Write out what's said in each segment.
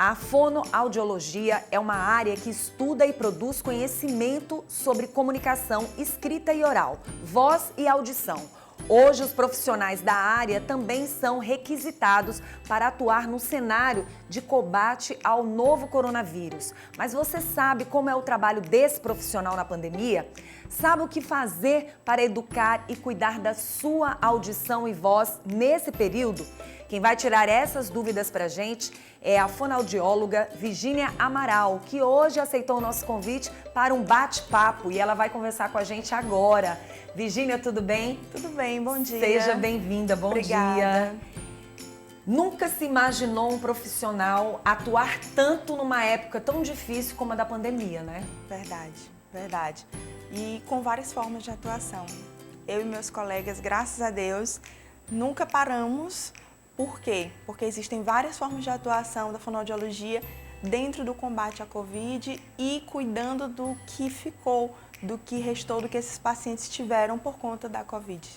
A fonoaudiologia é uma área que estuda e produz conhecimento sobre comunicação escrita e oral, voz e audição. Hoje, os profissionais da área também são requisitados para atuar no cenário de combate ao novo coronavírus. Mas você sabe como é o trabalho desse profissional na pandemia? Sabe o que fazer para educar e cuidar da sua audição e voz nesse período? Quem vai tirar essas dúvidas para a gente é a fonoaudióloga Virgínia Amaral, que hoje aceitou o nosso convite para um bate-papo e ela vai conversar com a gente agora. Virgínia, tudo bem? Tudo bem, bom dia. Seja bem-vinda, bom Obrigada. dia. Nunca se imaginou um profissional atuar tanto numa época tão difícil como a da pandemia, né? Verdade, verdade. E com várias formas de atuação. Eu e meus colegas, graças a Deus, nunca paramos. Por quê? Porque existem várias formas de atuação da fonoaudiologia dentro do combate à Covid e cuidando do que ficou, do que restou, do que esses pacientes tiveram por conta da Covid.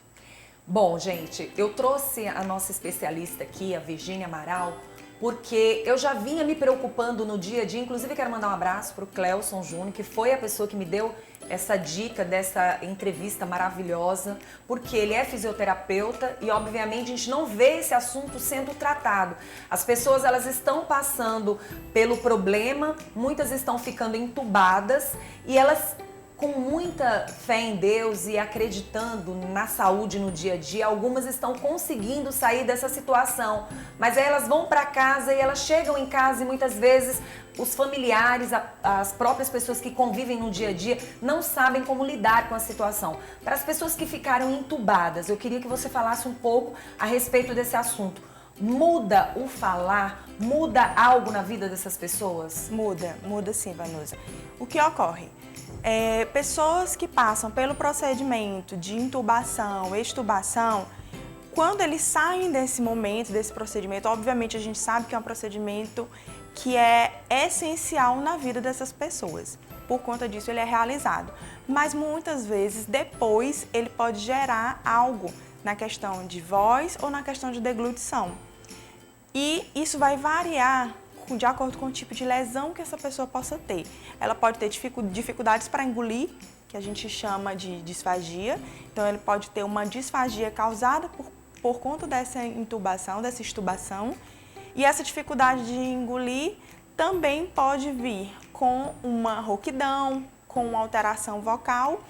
Bom, gente, eu trouxe a nossa especialista aqui, a Virgínia Amaral, porque eu já vinha me preocupando no dia a dia, inclusive quero mandar um abraço para o Cleuson Júnior, que foi a pessoa que me deu essa dica dessa entrevista maravilhosa, porque ele é fisioterapeuta e obviamente a gente não vê esse assunto sendo tratado. As pessoas, elas estão passando pelo problema, muitas estão ficando entubadas e elas, com muita fé em Deus e acreditando na saúde no dia a dia, algumas estão conseguindo sair dessa situação. Mas aí elas vão para casa e elas chegam em casa e muitas vezes os familiares, as próprias pessoas que convivem no dia a dia não sabem como lidar com a situação. Para as pessoas que ficaram entubadas, eu queria que você falasse um pouco a respeito desse assunto. Muda o falar? Muda algo na vida dessas pessoas? Muda sim, Vanusa. O que ocorre? Pessoas que passam pelo procedimento de intubação, extubação, quando eles saem desse momento, desse procedimento, obviamente a gente sabe que é um procedimento que é essencial na vida dessas pessoas. Por conta disso ele é realizado. Mas muitas vezes depois ele pode gerar algo na questão de voz ou na questão de deglutição. E isso vai variar de acordo com o tipo de lesão que essa pessoa possa ter. Ela pode ter dificuldades para engolir, que a gente chama de disfagia. Então, ele pode ter uma disfagia causada por conta dessa intubação, dessa extubação. E essa dificuldade de engolir também pode vir com uma rouquidão, com uma alteração vocal,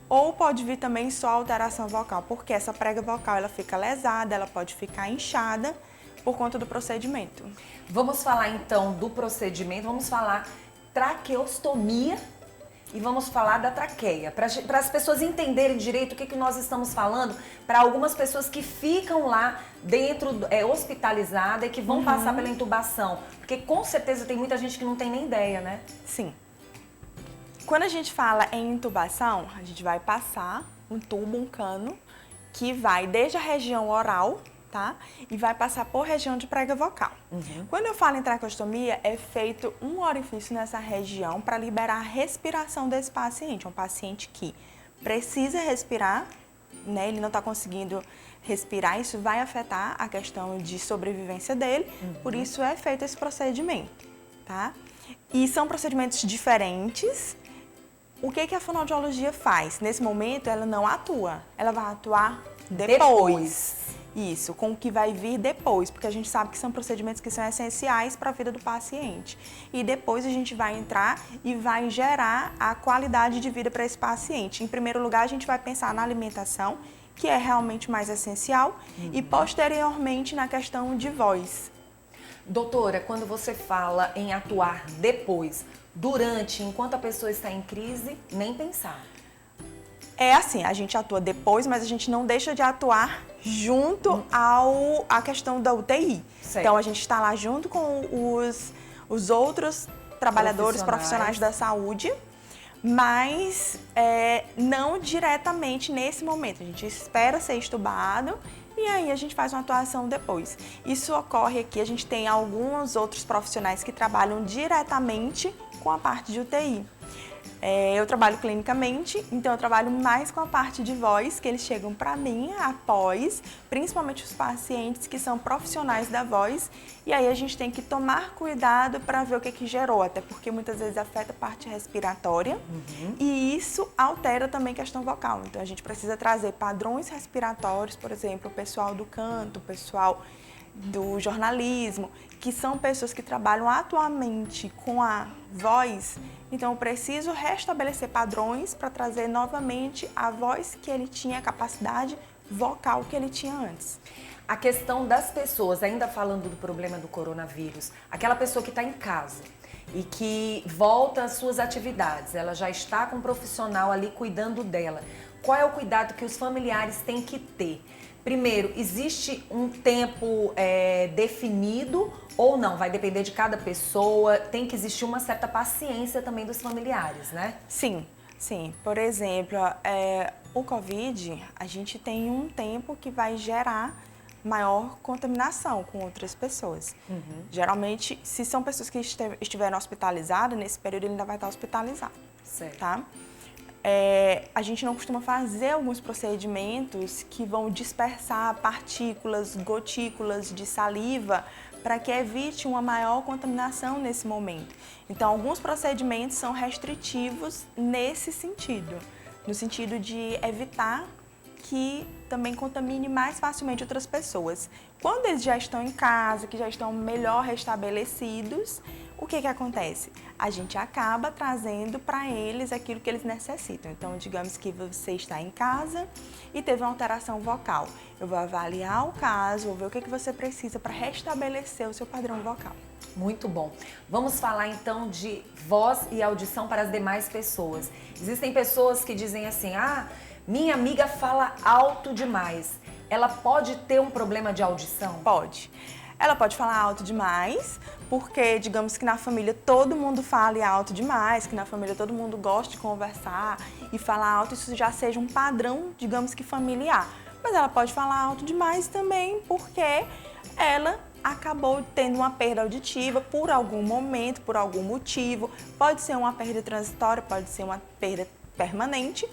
ou pode vir também só alteração vocal, porque essa prega vocal ela fica lesada, ela pode ficar inchada por conta do procedimento. Vamos falar então do procedimento, vamos falar traqueostomia e vamos falar da traqueia, para as pessoas entenderem direito o que nós estamos falando, para algumas pessoas que ficam lá dentro, hospitalizada e que vão passar pela intubação, porque com certeza tem muita gente que não tem nem ideia, né? Sim. Quando a gente fala em intubação, a gente vai passar um tubo, um cano, que vai desde a região oral, tá? E vai passar por região de prega vocal. Quando eu falo em traqueostomia, é feito um orifício nessa região para liberar a respiração desse paciente. É um paciente que precisa respirar, né? Ele não está conseguindo respirar, isso vai afetar a questão de sobrevivência dele, por isso é feito esse procedimento, tá? E são procedimentos diferentes. O que a fonoaudiologia faz? Nesse momento, ela não atua, ela vai atuar depois. Isso, com o que vai vir depois, porque a gente sabe que são procedimentos que são essenciais para a vida do paciente. E depois a gente vai entrar e vai gerar a qualidade de vida para esse paciente. Em primeiro lugar, a gente vai pensar na alimentação, que é realmente mais essencial, e posteriormente na questão de voz. Doutora, quando você fala em atuar depois, durante, enquanto a pessoa está em crise, nem pensar. É assim, a gente atua depois, mas a gente não deixa de atuar junto à questão da UTI. Certo. Então, a gente está lá junto com os outros trabalhadores, profissionais da saúde, mas não diretamente nesse momento. A gente espera ser estubado e aí a gente faz uma atuação depois. Isso ocorre aqui, a gente tem alguns outros profissionais que trabalham diretamente com a parte de UTI. Eu trabalho clinicamente, então eu trabalho mais com a parte de voz, que eles chegam para mim após, principalmente os pacientes que são profissionais da voz, e aí a gente tem que tomar cuidado para ver o que gerou, até porque muitas vezes afeta a parte respiratória e isso altera também a questão vocal. Então a gente precisa trazer padrões respiratórios, por exemplo, o pessoal do canto, o pessoal do jornalismo, que são pessoas que trabalham atualmente com a voz, então eu preciso restabelecer padrões para trazer novamente a voz que ele tinha, a capacidade vocal que ele tinha antes. A questão das pessoas, ainda falando do problema do coronavírus, aquela pessoa que está em casa e que volta às suas atividades, ela já está com um profissional ali cuidando dela. Qual é o cuidado que os familiares têm que ter? Primeiro, existe um tempo definido ou não? Vai depender de cada pessoa. Tem que existir uma certa paciência também dos familiares, né? Sim, sim. Por exemplo, o Covid, a gente tem um tempo que vai gerar maior contaminação com outras pessoas. Geralmente, se são pessoas que estiveram hospitalizadas, nesse período ele ainda vai estar hospitalizado. Certo. Tá? A gente não costuma fazer alguns procedimentos que vão dispersar partículas, gotículas de saliva para que evite uma maior contaminação nesse momento. Então, alguns procedimentos são restritivos nesse sentido, no sentido de evitar que também contamine mais facilmente outras pessoas. Quando eles já estão em casa, que já estão melhor restabelecidos, o que acontece? A gente acaba trazendo para eles aquilo que eles necessitam. Então, digamos que você está em casa e teve uma alteração vocal. Eu vou avaliar o caso, vou ver o que você precisa para restabelecer o seu padrão vocal. Muito bom. Vamos falar então de voz e audição para as demais pessoas. Existem pessoas que dizem assim, minha amiga fala alto demais. Ela pode ter um problema de audição? Pode. Ela pode falar alto demais, porque digamos que na família todo mundo fala alto demais, que na família todo mundo gosta de conversar e falar alto, isso já seja um padrão, digamos que familiar. Mas ela pode falar alto demais também porque ela acabou tendo uma perda auditiva por algum momento, por algum motivo. Pode ser uma perda transitória, pode ser uma perda permanente.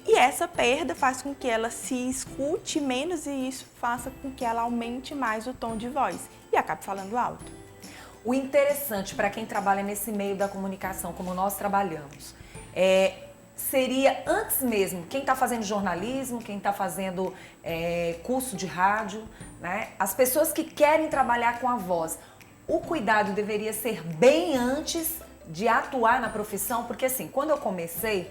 E essa perda faz com que ela se escute menos e isso faça com que ela aumente mais o tom de voz e acabe falando alto. O interessante para quem trabalha nesse meio da comunicação, como nós trabalhamos, seria antes mesmo, quem está fazendo jornalismo, quem está fazendo curso de rádio, né? As pessoas que querem trabalhar com a voz, o cuidado deveria ser bem antes de atuar na profissão, porque assim, quando eu comecei,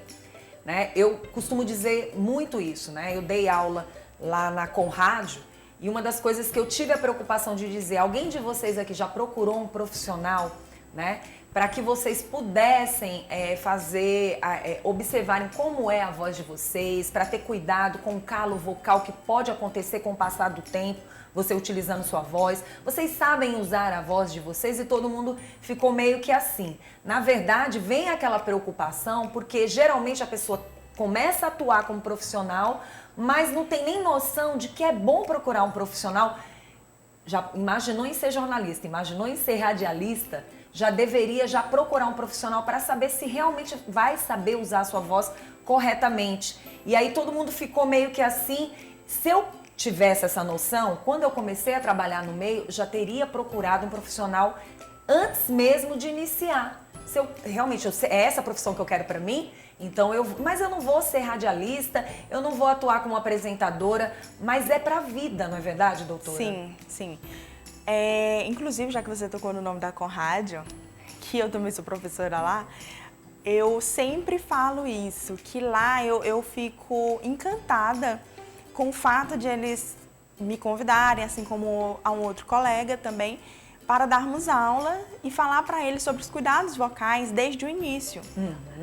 né, eu costumo dizer muito isso, né? Eu dei aula lá na Conrádio e uma das coisas que eu tive a preocupação de dizer, alguém de vocês aqui já procurou um profissional, né? Para que vocês pudessem observarem como é a voz de vocês, para ter cuidado com o calo vocal que pode acontecer com o passar do tempo, você utilizando sua voz. Vocês sabem usar a voz de vocês e todo mundo ficou meio que assim. Na verdade, vem aquela preocupação porque geralmente a pessoa começa a atuar como profissional, mas não tem nem noção de que é bom procurar um profissional. Já imaginou em ser jornalista, imaginou em ser radialista, já deveria procurar um profissional para saber se realmente vai saber usar a sua voz corretamente. E aí todo mundo ficou meio que assim. Se eu tivesse essa noção, quando eu comecei a trabalhar no meio, já teria procurado um profissional antes mesmo de iniciar. Se eu realmente é essa a profissão que eu quero para mim, então mas eu não vou ser radialista, eu não vou atuar como apresentadora, mas é para a vida, não é verdade, doutora? Sim, sim. Inclusive, já que você tocou no nome da Conrádio, que eu também sou professora lá, eu sempre falo isso, que lá eu fico encantada com o fato de eles me convidarem, assim como a um outro colega também, para darmos aula e falar para eles sobre os cuidados vocais desde o início,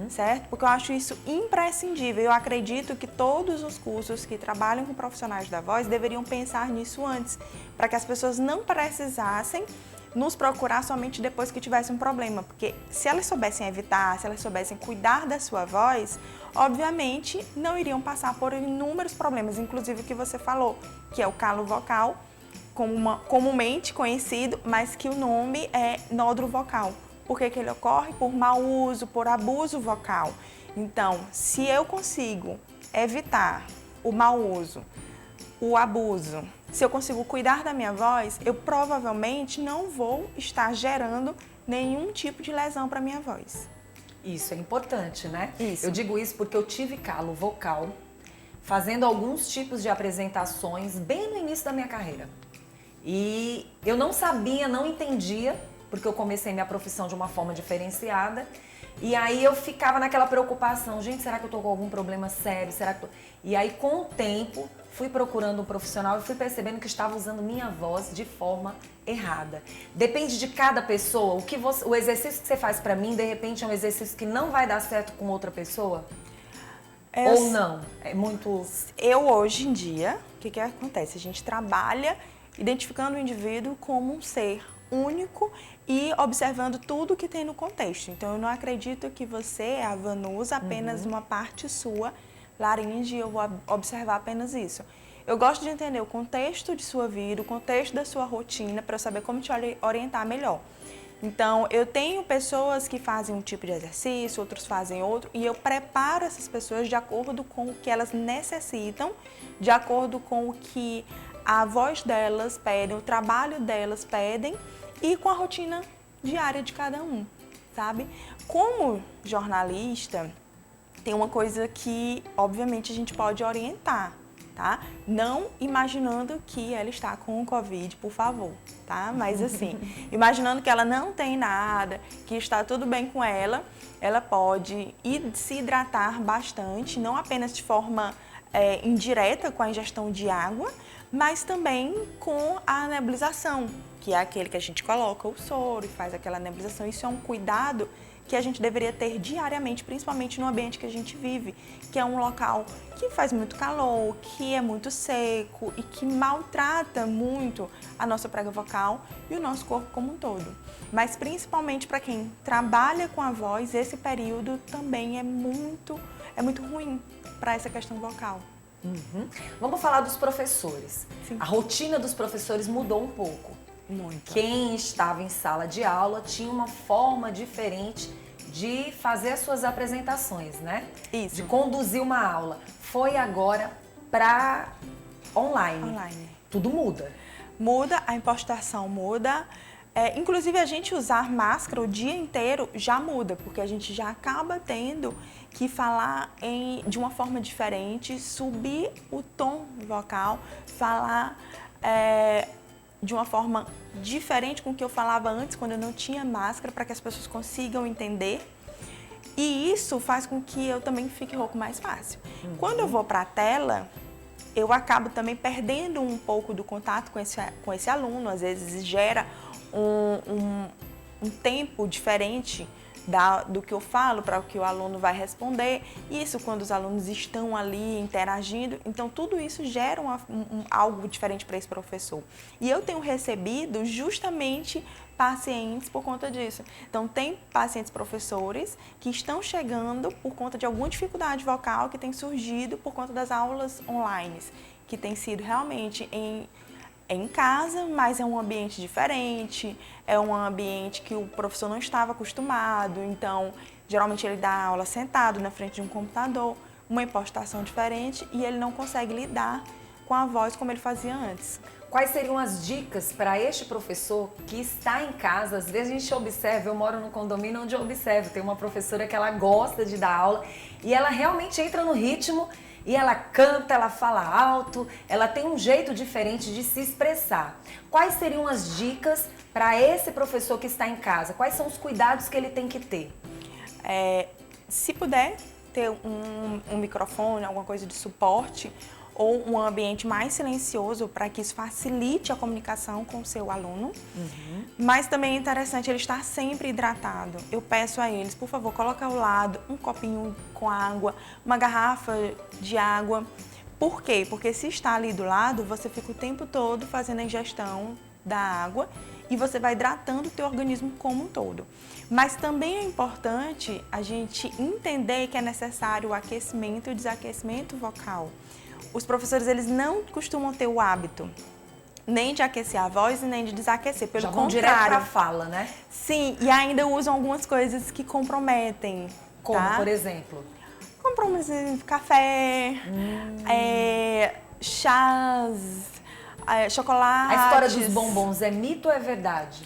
certo? Porque eu acho isso imprescindível. Eu acredito que todos os cursos que trabalham com profissionais da voz deveriam pensar nisso antes, para que as pessoas não precisassem nos procurar somente depois que tivesse um problema, porque se elas soubessem evitar, se elas soubessem cuidar da sua voz, obviamente não iriam passar por inúmeros problemas, inclusive o que você falou, que é o calo vocal, comumente conhecido, mas que o nome é nódulo vocal, Por que que ele ocorre? Por mau uso, por abuso vocal. Então, se eu consigo evitar o mau uso, o abuso, se eu consigo cuidar da minha voz, eu provavelmente não vou estar gerando nenhum tipo de lesão para minha voz. Isso é importante, né? Isso. Eu digo isso porque eu tive calo vocal fazendo alguns tipos de apresentações bem no início da minha carreira. E eu não sabia, não entendia, porque eu comecei minha profissão de uma forma diferenciada. E aí eu ficava naquela preocupação, gente, será que eu tô com algum problema sério? Será que E aí, com o tempo, fui procurando um profissional e fui percebendo que estava usando minha voz de forma errada. Depende de cada pessoa. O exercício que você faz pra mim, de repente, é um exercício que não vai dar certo com outra pessoa? Ou não? É muito... Eu, hoje em dia, o que acontece? A gente trabalha identificando o indivíduo como um ser único e observando tudo que tem no contexto. Então, eu não acredito que você, a Vanusa, apenas uma parte sua, laringe, eu vou observar apenas isso. Eu gosto de entender o contexto de sua vida, o contexto da sua rotina, para eu saber como te orientar melhor. Então, eu tenho pessoas que fazem um tipo de exercício, outros fazem outro, e eu preparo essas pessoas de acordo com o que elas necessitam, de acordo com o que a voz delas pede, o trabalho delas pedem, e com a rotina diária de cada um, sabe? Como jornalista, tem uma coisa que, obviamente, a gente pode orientar, tá? Não imaginando que ela está com o Covid, por favor, tá? Mas assim, imaginando que ela não tem nada, que está tudo bem com ela pode ir se hidratar bastante, não apenas de forma indireta com a ingestão de água, mas também com a nebulização, que é aquele que a gente coloca o soro e faz aquela nebulização. Isso é um cuidado que a gente deveria ter diariamente, principalmente no ambiente que a gente vive, que é um local que faz muito calor, que é muito seco e que maltrata muito a nossa prega vocal e o nosso corpo como um todo. Mas principalmente para quem trabalha com a voz, esse período também é muito ruim para essa questão vocal. Vamos falar dos professores. Sim. A rotina dos professores mudou um pouco. Muito. Quem estava em sala de aula tinha uma forma diferente de fazer as suas apresentações, né? Isso. De conduzir uma aula. Foi agora para online. Online. Tudo muda. Muda, a impostação muda. Inclusive, a gente usar máscara o dia inteiro já muda, porque a gente já acaba tendo que falar de uma forma diferente, subir o tom vocal, falar de uma forma diferente com o que eu falava antes, quando eu não tinha máscara, para que as pessoas consigam entender. E isso faz com que eu também fique rouco mais fácil. Quando eu vou para a tela, eu acabo também perdendo um pouco do contato com esse aluno, às vezes gera um tempo diferente do que eu falo para o que o aluno vai responder. Isso quando os alunos estão ali interagindo. Então, tudo isso gera algo diferente para esse professor. E eu tenho recebido justamente pacientes por conta disso. Então, tem pacientes professores que estão chegando por conta de alguma dificuldade vocal que tem surgido por conta das aulas online, que tem sido realmente em casa, mas é um ambiente diferente, é um ambiente que o professor não estava acostumado, então geralmente ele dá aula sentado na frente de um computador, uma impostação diferente e ele não consegue lidar com a voz como ele fazia antes. Quais seriam as dicas para este professor que está em casa? Às vezes a gente observa, eu moro num condomínio onde eu observo, tem uma professora que ela gosta de dar aula e ela realmente entra no ritmo e ela canta, ela fala alto, ela tem um jeito diferente de se expressar. Quais seriam as dicas para esse professor que está em casa? Quais são os cuidados que ele tem que ter? Se puder ter um microfone, alguma coisa de suporte, ou um ambiente mais silencioso para que isso facilite a comunicação com o seu aluno. Mas também é interessante ele estar sempre hidratado. Eu peço a eles, por favor, coloque ao lado um copinho com água, uma garrafa de água. Por quê? Porque se está ali do lado, você fica o tempo todo fazendo a ingestão da água e você vai hidratando o teu organismo como um todo. Mas também é importante a gente entender que é necessário o aquecimento e o desaquecimento vocal. Os professores, eles não costumam ter o hábito nem de aquecer a voz e nem de desaquecer, pelo Já vão contrário. direto pra fala, né? Sim, e ainda usam algumas coisas que comprometem. Como, tá? por exemplo? Comprometem café, chás, chocolates. A história dos bombons é mito ou é verdade?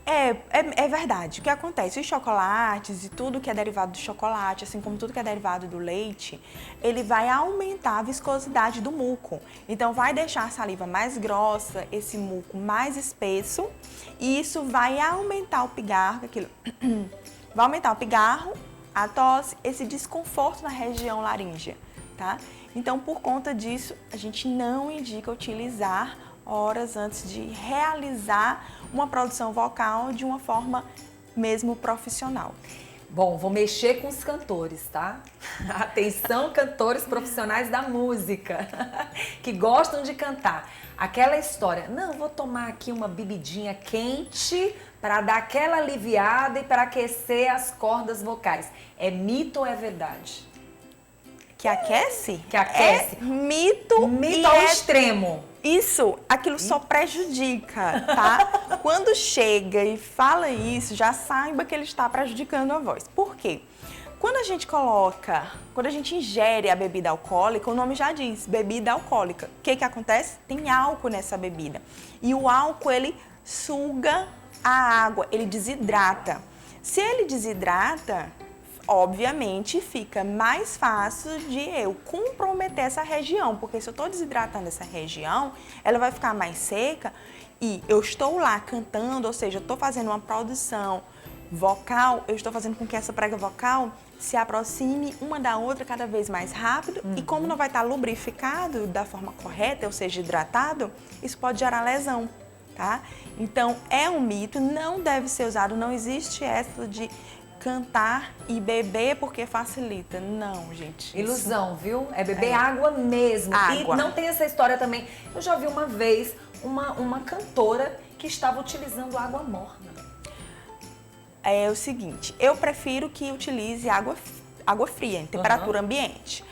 É verdade. O que acontece? Os chocolates e tudo que é derivado do chocolate, assim como tudo que é derivado do leite, ele vai aumentar a viscosidade do muco. Então, vai deixar a saliva mais grossa, esse muco mais espesso, e isso vai aumentar o pigarro, vai aumentar o pigarro, a tosse, esse desconforto na região laríngea, tá? Então, por conta disso, a gente não indica utilizar horas antes de realizar uma produção vocal de uma forma mesmo profissional. Bom, vou mexer com os cantores, tá? Atenção, cantores profissionais da música, que gostam de cantar. Aquela história, não, vou tomar aqui uma bebidinha quente para dar aquela aliviada e para aquecer as cordas vocais. É mito ou é verdade? Que aquece? Que aquece. É mito. Mito ao extremo. Isso, aquilo só prejudica, tá? Quando chega e fala isso, já saiba que ele está prejudicando a voz. Por quê? Quando a gente ingere a bebida alcoólica, o nome já diz, bebida alcoólica. O que acontece? Tem álcool nessa bebida. E o álcool, ele suga a água, ele desidrata. Se ele desidrata, obviamente fica mais fácil de eu comprometer essa região, porque se eu estou desidratando essa região, ela vai ficar mais seca e eu estou lá cantando, ou seja, eu estou fazendo uma produção vocal, eu estou fazendo com que essa prega vocal se aproxime uma da outra cada vez mais rápido e como não vai estar lubrificado da forma correta, ou seja, hidratado, isso pode gerar lesão, tá? Então, é um mito, não deve ser usado, não existe essa de cantar e beber porque facilita. Não, gente. Ilusão, viu? É beber água mesmo. Água. E não tem essa história também. Eu já vi uma vez uma cantora que estava utilizando água morna. É o seguinte, eu prefiro que utilize água fria, em temperatura ambiente.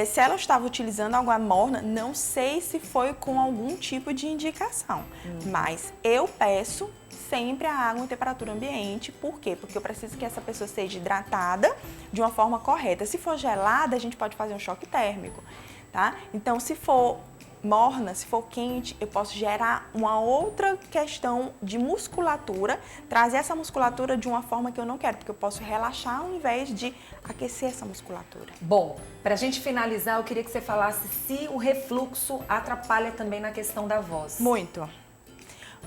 Se ela estava utilizando água morna, não sei se foi com algum tipo de indicação, mas eu peço sempre a água em temperatura ambiente. Por quê? Porque eu preciso que essa pessoa seja hidratada de uma forma correta. Se for gelada, a gente pode fazer um choque térmico, tá? Então, se for morna, se for quente, eu posso gerar uma outra questão de musculatura, trazer essa musculatura de uma forma que eu não quero, porque eu posso relaxar ao invés de aquecer essa musculatura. Bom, pra gente finalizar, eu queria que você falasse se o refluxo atrapalha também na questão da voz. Muito,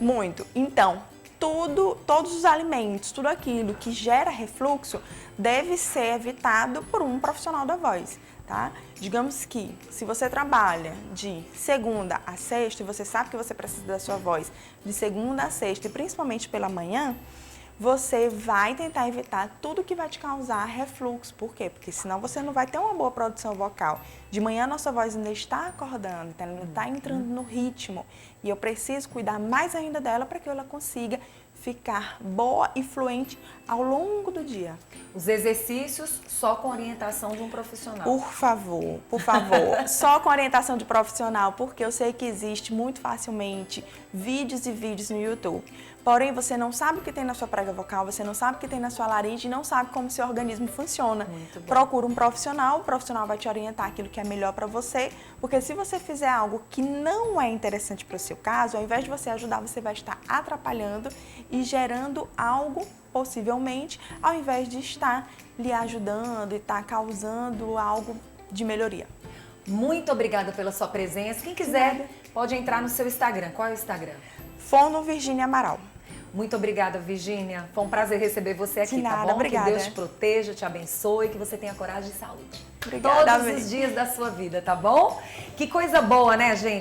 muito. Então, todos os alimentos, tudo aquilo que gera refluxo deve ser evitado por um profissional da voz, tá? Digamos que se você trabalha de segunda a sexta e você sabe que você precisa da sua voz de segunda a sexta e principalmente pela manhã, você vai tentar evitar tudo que vai te causar refluxo. Por quê? Porque senão você não vai ter uma boa produção vocal. De manhã a nossa voz ainda está acordando, então ela ainda está entrando no ritmo. E eu preciso cuidar mais ainda dela para que ela consiga ficar boa e fluente ao longo do dia. Os exercícios só com orientação de um profissional. Por favor, só com orientação de profissional, porque eu sei que existe muito facilmente vídeos e vídeos no YouTube. Porém, você não sabe o que tem na sua prega vocal, você não sabe o que tem na sua laringe e não sabe como seu organismo funciona. Muito bom. Procura um profissional, o profissional vai te orientar aquilo que é melhor para você, porque se você fizer algo que não é interessante para o seu caso, ao invés de você ajudar, você vai estar atrapalhando e gerando algo, possivelmente, ao invés de estar lhe ajudando e estar causando algo de melhoria. Muito obrigada pela sua presença. Quem quiser, pode entrar no seu Instagram. Qual é o Instagram? Fono Virgínia Amaral. Muito obrigada, Virgínia. Foi um prazer receber você aqui, De nada, tá bom? obrigada. Que Deus te proteja, te abençoe, que você tenha coragem e saúde. Obrigada, Todos os dias da sua vida, tá bom? Que coisa boa, né, gente?